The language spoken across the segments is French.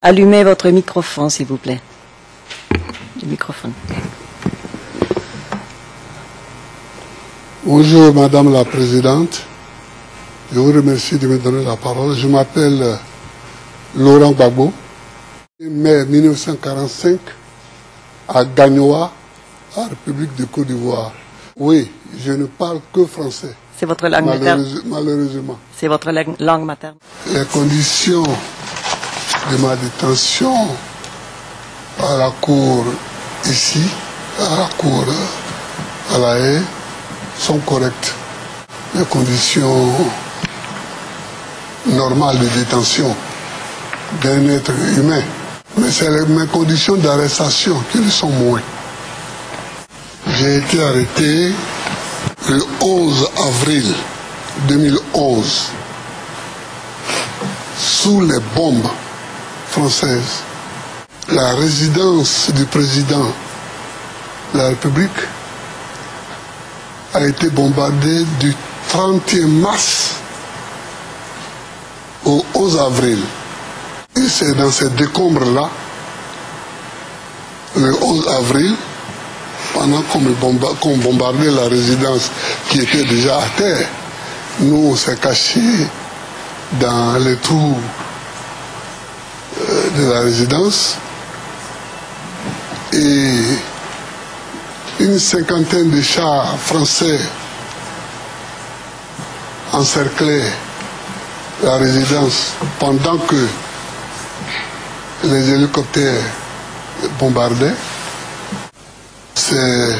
Allumez votre microphone, s'il vous plaît. Le microphone. Bonjour Madame la Présidente. Je vous remercie de me donner la parole. Je m'appelle Laurent Gbagbo. Mai 1945 à Gagnoa, à la République de Côte d'Ivoire. Oui, je ne parle que français. C'est votre langue materne? Malheureusement. C'est votre langue materne? Les conditions de ma détention à la cour ici, à la cour à La Haye, sont correctes. Les conditions normales de détention d'un être humain. Mais c'est mes conditions d'arrestation qui le sont moins. J'ai été arrêté le 11 avril 2011 sous les bombes françaises. La résidence du président de la République a été bombardée du 31 mars au 11 avril. Et c'est dans ces décombres-là, le 11 avril, pendant qu'on bombardait la résidence qui était déjà à terre, nous on s'est cachés dans les trous de la résidence et une cinquantaine de chars français encerclaient la résidence pendant que les hélicoptères bombardaient. C'est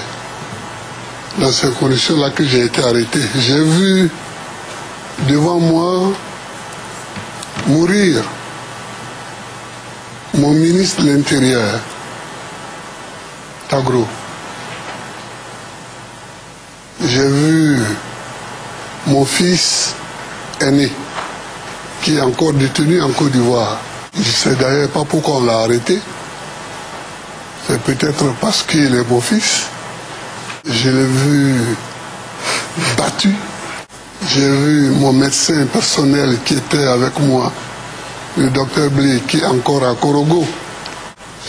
dans ces conditions-là que j'ai été arrêté. J'ai vu devant moi mourir mon ministre de l'Intérieur, Tagro. J'ai vu mon fils aîné, qui est encore détenu en Côte d'Ivoire. Je ne sais d'ailleurs pas pourquoi on l'a arrêté. C'est peut-être parce qu'il est mon fils. Je l'ai vu battu. J'ai vu mon médecin personnel qui était avec moi, le docteur Blé, qui est encore à Korogo.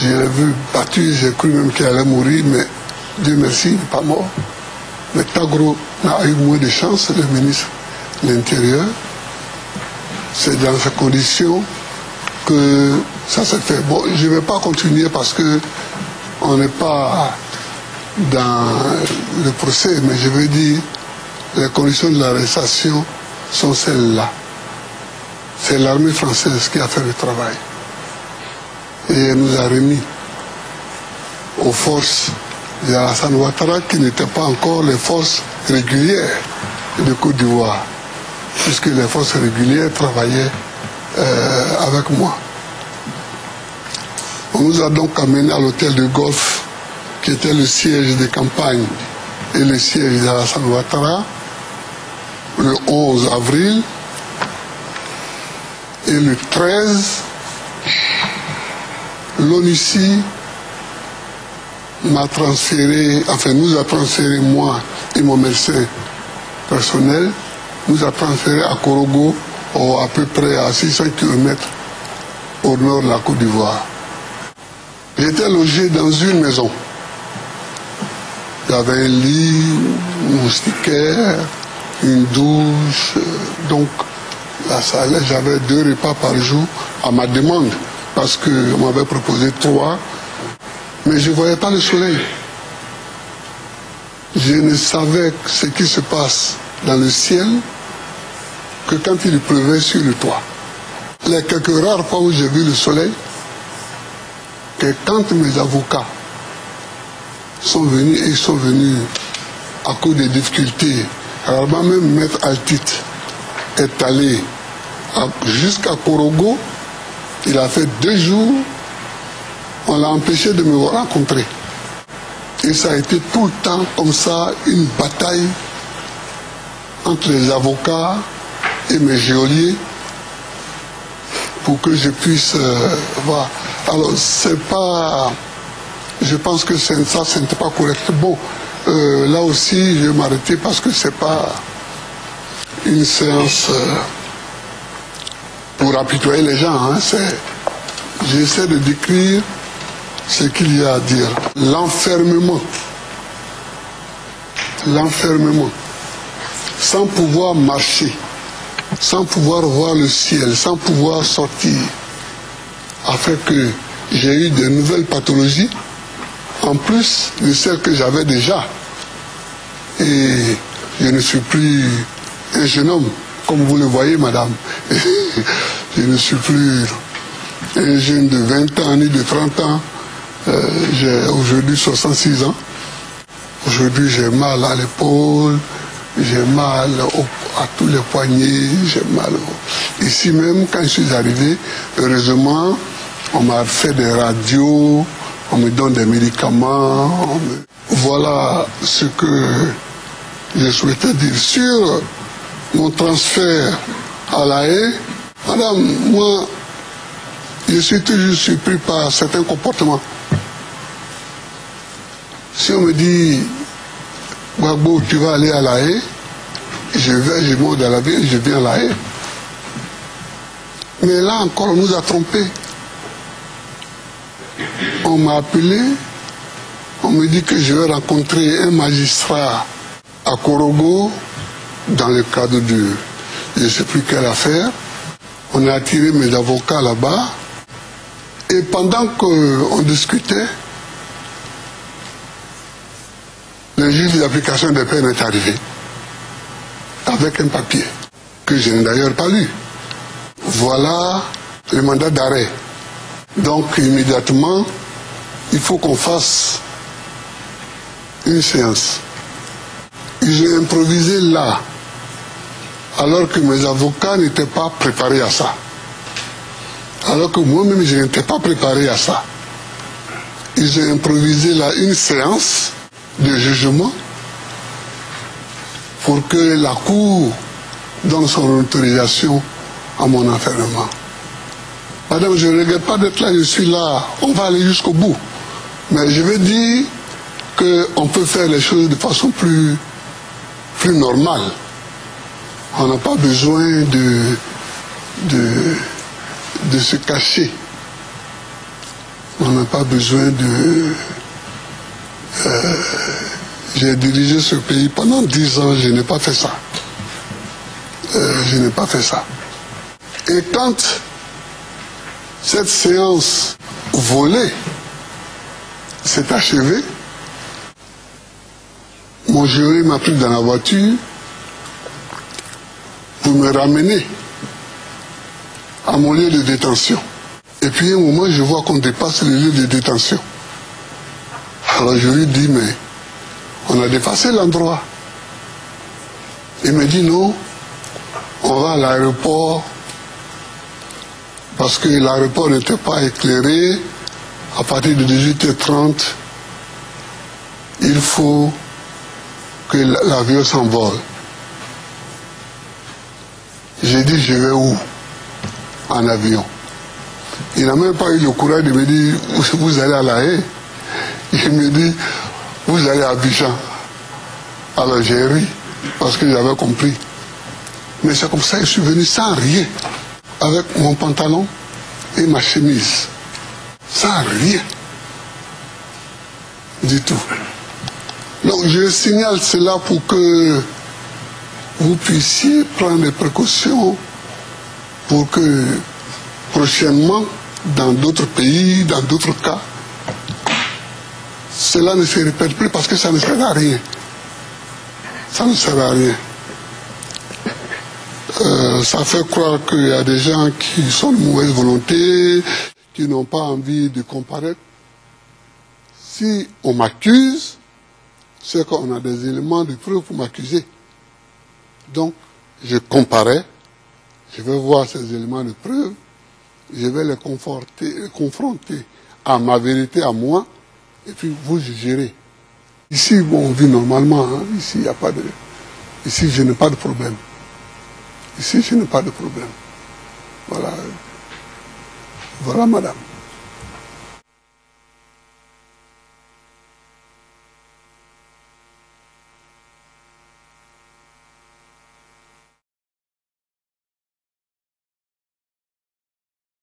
Je l'ai vu battu, j'ai cru même qu'il allait mourir, mais Dieu merci, il n'est pas mort. Mais Tagro n'a eu moins de chance, le ministre de l'Intérieur. C'est dans ces conditions que ça s'est fait. Bon, je ne vais pas continuer parce que on n'est pas dans le procès, mais je veux dire, les conditions de l'arrestation sont celles-là. C'est l'armée française qui a fait le travail. Et elle nous a remis aux forces de Alassane Ouattara, qui n'étaient pas encore les forces régulières de Côte d'Ivoire, puisque les forces régulières travaillaient avec moi. On nous a donc amenés à l'hôtel de Golfe, qui était le siège de campagne et le siège d'Alassane Ouattara, le 11 avril. Et le 13, l'ONUCI m'a transféré, enfin nous a transféré, moi et mon médecin personnel, nous a transféré à Korogo, à peu près à 600 km au nord de la Côte d'Ivoire. J'étais logé dans une maison. Il y avait un lit, une moustiquaire, une douche, donc la salle, j'avais 2 repas par jour à ma demande, parce qu'on m'avait proposé 3, mais je ne voyais pas le soleil. Je ne savais ce qui se passe dans le ciel que quand il pleuvait sur le toit. Les quelques rares fois où j'ai vu le soleil, que quand mes avocats sont venus, et ils sont venus à cause des difficultés, alors même Maître Altit est allé jusqu'à Korogo, il a fait 2 jours, on l'a empêché de me rencontrer. Et ça a été tout le temps comme ça, une bataille entre les avocats et mes geôliers pour que je puisse voir. Alors, c'est pas... Je pense que ça, ce n'était pas correct. Bon, là aussi, je vais m'arrêter parce que c'est pas une séance pour apitoyer les gens. Hein, J'essaie de décrire ce qu'il y a à dire. L'enfermement. L'enfermement. Sans pouvoir marcher, sans pouvoir voir le ciel, sans pouvoir sortir, a fait que j'ai eu de nouvelles pathologies, en plus de celles que j'avais déjà. Et je ne suis plus un jeune homme, comme vous le voyez, madame. Je ne suis plus un jeune de 20 ans ni de 30 ans. J'ai aujourd'hui 66 ans. Aujourd'hui, j'ai mal à l'épaule, j'ai mal à tous les poignets, j'ai mal ici même, quand je suis arrivé, heureusement, on m'a fait des radios, on me donne des médicaments. Voilà ce que je souhaitais dire. Sur mon transfert à La Haye, madame, moi, je suis toujours surpris par certains comportements. Si on me dit, Gbagbo, tu vas aller à La Haye, je monte dans la ville, je viens à La Haye. Mais là encore, on nous a trompés. On m'a appelé, on me dit que je vais rencontrer un magistrat à Korogo dans le cadre de je ne sais plus quelle affaire. On a attiré mes avocats là-bas et pendant qu'on discutait, le juge d'application des peines est arrivé avec un papier que je n'ai d'ailleurs pas lu. Voilà le mandat d'arrêt. Donc immédiatement, il faut qu'on fasse une séance. Ils ont improvisé là, alors que mes avocats n'étaient pas préparés à ça. Alors que moi-même, je n'étais pas préparé à ça. Ils ont improvisé là une séance de jugement pour que la Cour donne son autorisation à mon enfermement. Madame, je ne regrette pas d'être là, je suis là, on va aller jusqu'au bout. Mais je veux dire qu'on peut faire les choses de façon plus normale. On n'a pas besoin de se cacher. On n'a pas besoin de... j'ai dirigé ce pays pendant 10 ans, je n'ai pas fait ça. Je n'ai pas fait ça. Et quand cette séance volée s'est achevée, mon jury m'a pris dans la voiture pour me ramener à mon lieu de détention. Et puis à un moment, je vois qu'on dépasse le lieu de détention. Alors je lui dis, mais on a dépassé l'endroit. Il me dit, non, on va à l'aéroport parce que l'aéroport n'était pas éclairé. À partir de 18h30, il faut que l'avion s'envole. J'ai dit, je vais où? En avion. Il n'a même pas eu le courage de me dire, vous allez à La Haye. Il me dit, vous allez à Abidjan. Alors j'ai ri, parce que j'avais compris. Mais c'est comme ça que je suis venu sans rien, avec mon pantalon et ma chemise. Sans rien. Du tout. Donc je signale cela pour que vous puissiez prendre des précautions pour que prochainement, dans d'autres pays, dans d'autres cas, cela ne se répète plus parce que ça ne sert à rien. Ça ne sert à rien. Ça fait croire qu'il y a des gens qui sont de mauvaise volonté, qui n'ont pas envie de comparaître. Si on m'accuse, c'est qu'on a des éléments de preuve pour m'accuser. Donc, je comparais, je vais voir ces éléments de preuve, je vais les confronter à ma vérité, à moi, et puis vous jugerez. Ici, bon, on vit normalement, hein. Ici, il n'y a pas de... Ici, je n'ai pas de problème. Ici, je n'ai pas de problème. Voilà. Voilà, madame.